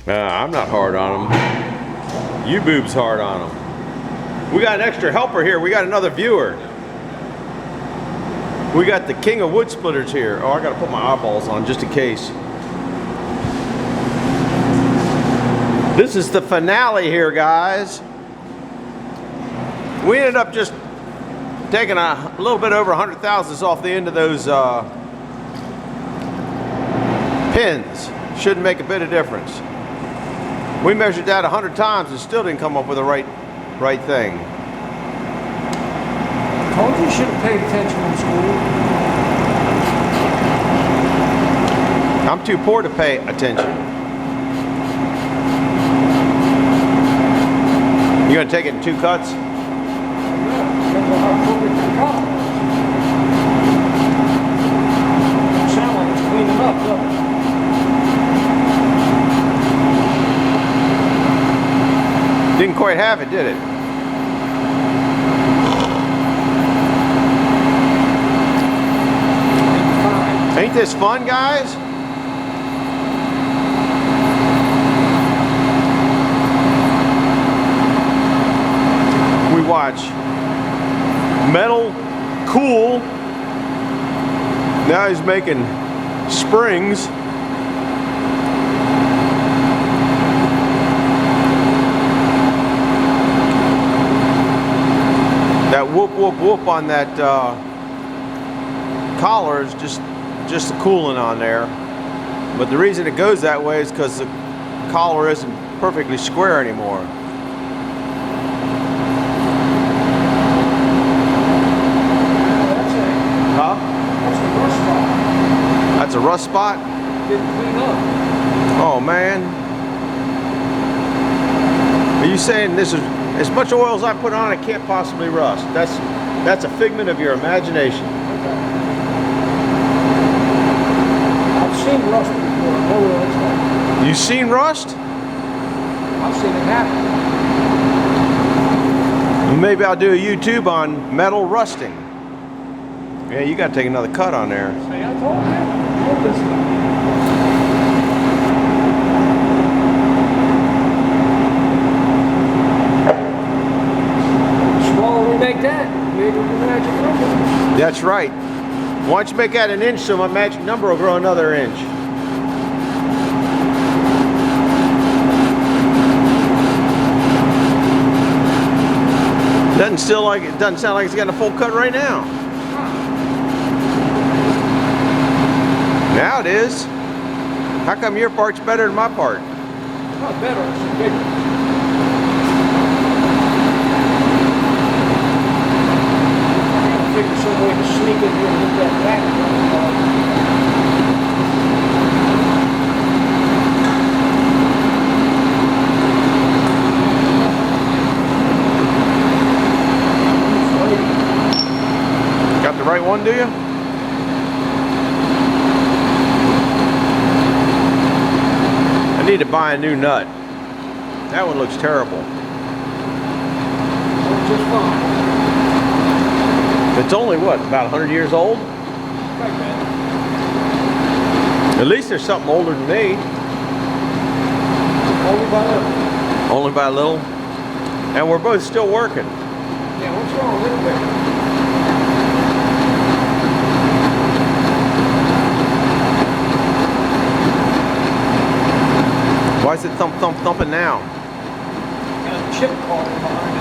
I'm not hard on them. You boobs hard on them. We got an extra helper here. We got another viewer. We got the king of wood splitters here. Oh, I gotta put my eyeballs on just in case. This is the finale here, guys. We ended up just taking a little bit over 100 thousandths off the end of those pins. Shouldn't make a bit of difference. We measured that 100 times and still didn't come up with the right thing. I told you should have paid attention in school. I'm too poor to pay attention. You gonna take it in 2 cuts? Sound like it's cleaning up, doesn't it? Didn't quite have it, did it? Ain't this fun, guys? We watch metal cool. Now he's making springs. That whoop whoop whoop on that collar is just the coolant on there. But the reason it goes that way is because the collar isn't perfectly square anymore. Huh? That's a rust spot. That's a rust spot? Didn't clean up. Oh man. Are you saying this is as much oil as I put on it can't possibly rust? That's a figment of your imagination. Okay. I've seen rust before. I know what it's like. You seen rust? I've seen it happen. Well, maybe I'll do a YouTube on metal rusting. Yeah, you gotta take another cut on there. See, I told you. Look this stuff. Make that, maybe the magic number. That's right. Why don't you make that an inch so my magic number will grow another inch? Doesn't sound like it's got a full cut right now. Now it is. How come your part's better than my part? Not better, it's bigger. Figure some way to sneak in here and get that back. Got the right one, do you? I need to buy a new nut. That one looks terrible. Works just fine. It's only what, about 100 years old? Like that. At least there's something older than me. Only by little. Only by a little. And we're both still working. Yeah, what's wrong with it? Why is it thumping now? Got a chip caught behind it.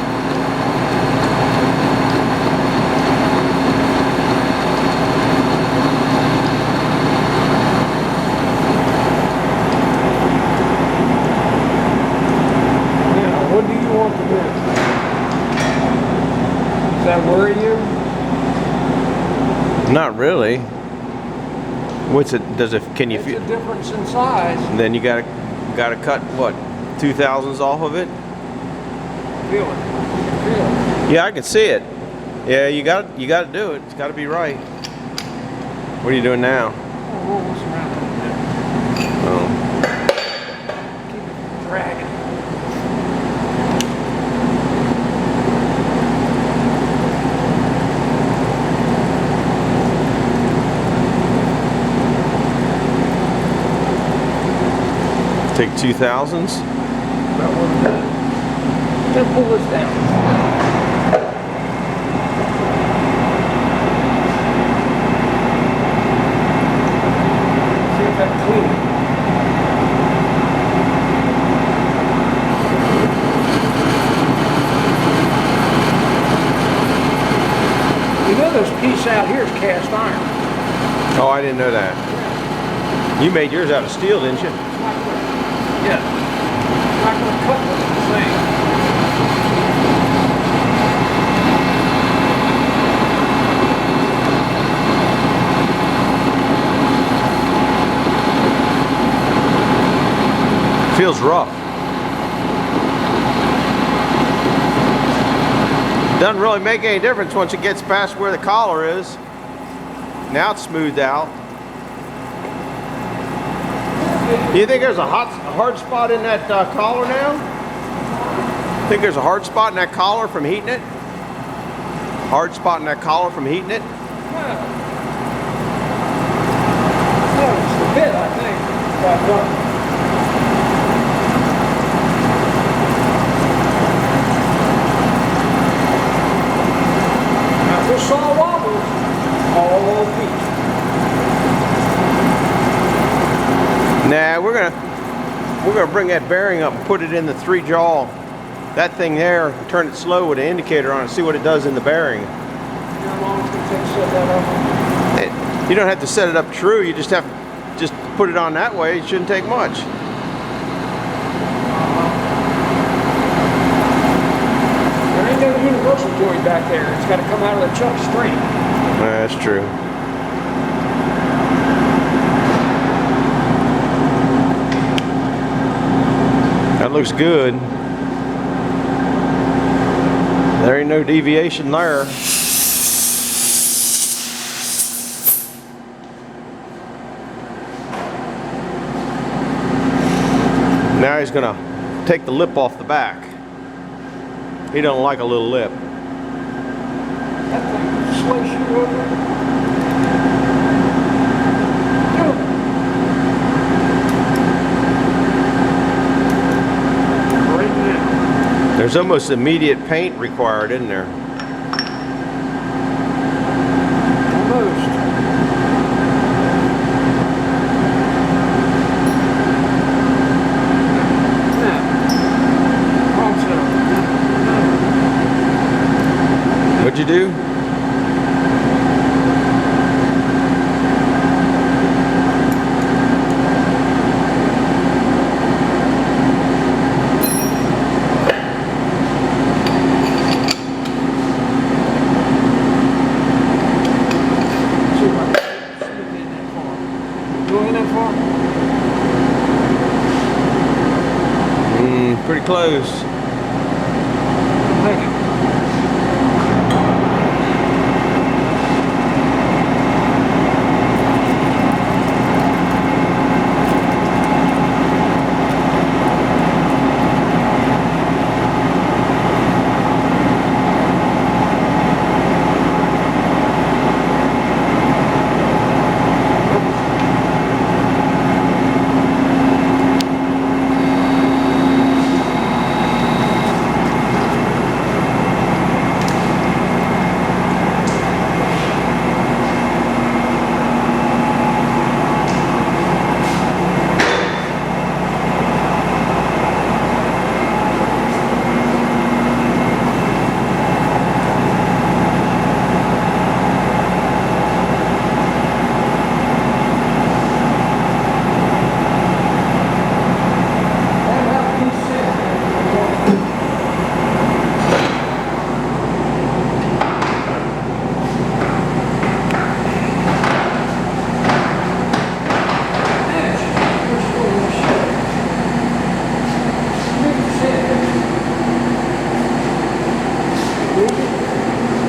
What do you want to do? Does that worry you? Not really. What's it? Does it? Can you It's feel? a difference in size. Then you gotta cut what? 2/1000 off of it. Feel it. Feel it. Yeah, I can see it. Yeah, you got to do it. It's got to be right. What are you doing now? Oh, roll this around a little bit. Oh. Keep it dragging. Take 2000s. About what it does. Just pull this down. See if that's clean. You know this piece out here is cast iron. Oh, I didn't know that. You made yours out of steel, didn't you? Yeah. Not gonna cut with it the same. Feels rough. Doesn't really make any difference once it gets past where the collar is. Now it's smoothed out. Do you think there's a hard spot in that collar now? Think there's a hard spot in that collar from heating it? Hard spot in that collar from heating it? No, it's the bit, I think. Back up. Now, this saw wobbles all peach. Nah, we're gonna bring that bearing up and put it in the 3-jaw. That thing there, turn it slow with an indicator on it, see what it does in the bearing. How long it's gonna take to set that up? You don't have to set it up true, you just have to just put it on that way. It shouldn't take much. There ain't no universal joint back there. It's got to come out of the chuck straight. That's true. That looks good. There ain't no deviation there. Now he's gonna take the lip off the back. He don't like a little lip. That thing will slice you over. Right now. There's almost immediate paint required, isn't there? Almost. What'd you do? Pretty close. Thank you.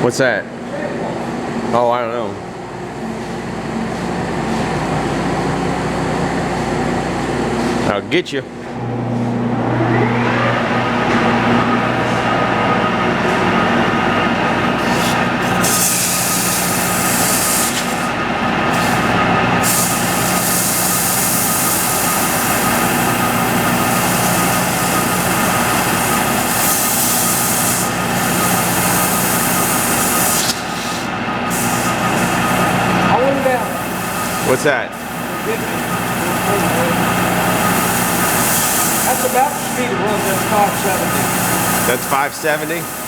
What's that? Oh, I don't know. I'll get you. What's that? That's about the speed it runs at 570. That's 570?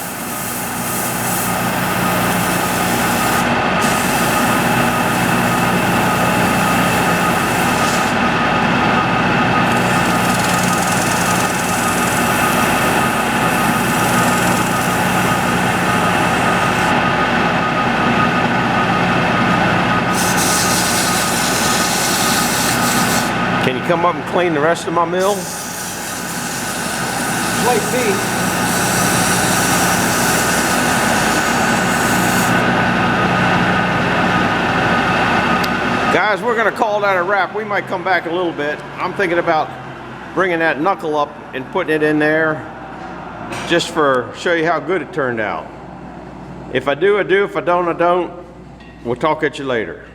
Can you come up and clean the rest of my mill? Late feet. Guys, we're gonna call that a wrap. We might come back a little bit. I'm thinking about bringing that knuckle up and putting it in there just for show you how good it turned out. If I do, I do. If I don't, I don't. We'll talk at you later.